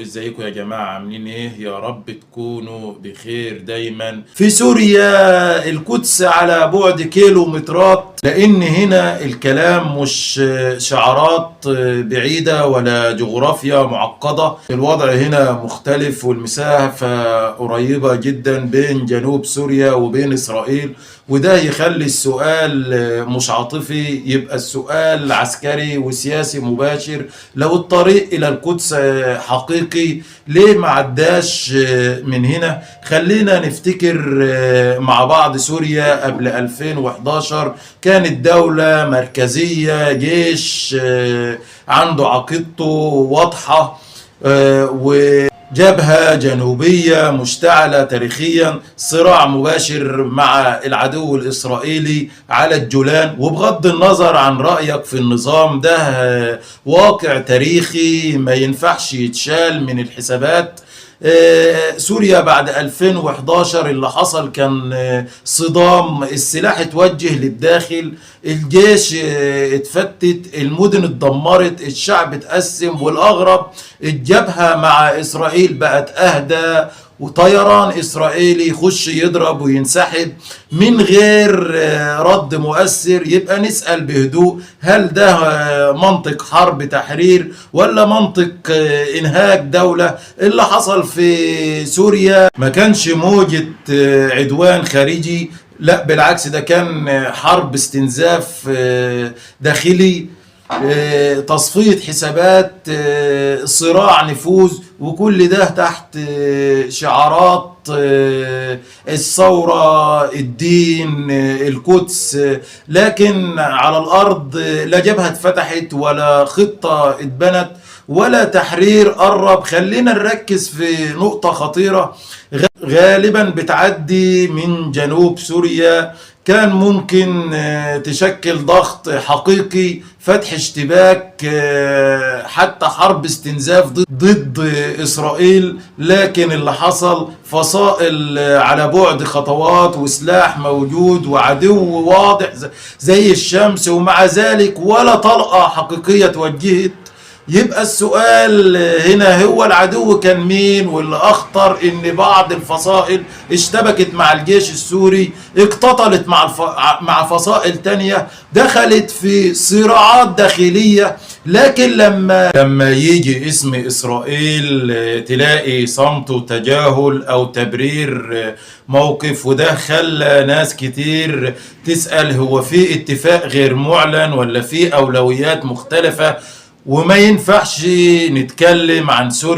ازيكم يا جماعة؟ عاملين ايه؟ يا رب تكونوا بخير دايما. في سوريا القدس على بعد كيلومترات، لان هنا الكلام مش شعارات بعيدة ولا جغرافيا معقدة. الوضع هنا مختلف والمسافة قريبة جدا بين جنوب سوريا وبين اسرائيل، وده يخلي السؤال مش عاطفي، يبقى السؤال عسكري وسياسي مباشر. لو الطريق الى القدس حقيقي ليه ما عداش من هنا؟ خلينا نفتكر مع بعض. سوريا قبل 2011 كانت دولة مركزية، جيش عنده عقيدته واضحة، وجبهة جنوبية مشتعلة تاريخيا، صراع مباشر مع العدو الإسرائيلي على الجولان. وبغض النظر عن رأيك في النظام ده، واقع تاريخي ما ينفعش يتشال من الحسابات. سوريا بعد 2011 اللي حصل كان صدام، السلاح اتوجه للداخل، الجيش اتفتت، المدن اتدمرت، الشعب اتقسم، والأغرب الجبهة مع إسرائيل بقت أهدى، وطيران إسرائيلي يخش يضرب وينسحب من غير رد مؤثر. يبقى نسأل بهدوء، هل ده منطق حرب تحرير ولا منطق إنهاك دولة؟ اللي حصل في سوريا ما كانش موجة عدوان خارجي، لا بالعكس، ده كان حرب استنزاف داخلي، تصفية حسابات، صراع نفوذ، وكل ده تحت شعارات الثورة، الدين، القدس. لكن على الأرض لا جبهة اتفتحت ولا خطة اتبنت ولا تحرير قرب. خلينا نركز في نقطة خطيرة غالبا بتعدي من جنوب سوريا، كان ممكن تشكل ضغط حقيقي، فتح اشتباك، حتى حرب استنزاف ضد إسرائيل. لكن اللي حصل فصائل على بعد خطوات، وسلاح موجود، وعدو واضح زي الشمس، ومع ذلك ولا طلقة حقيقية توجهت. يبقى السؤال هنا هو العدو كان مين؟ واللي اخطر ان بعض الفصائل اشتبكت مع الجيش السوري، اقتتلت مع فصائل تانية، دخلت في صراعات داخلية. لكن لما يجي اسم اسرائيل تلاقي صمت وتجاهل او تبرير موقف، وده خلى ناس كتير تسأل هو في اتفاق غير معلن ولا في اولويات مختلفة؟ وما ينفعش نتكلم عن سوريا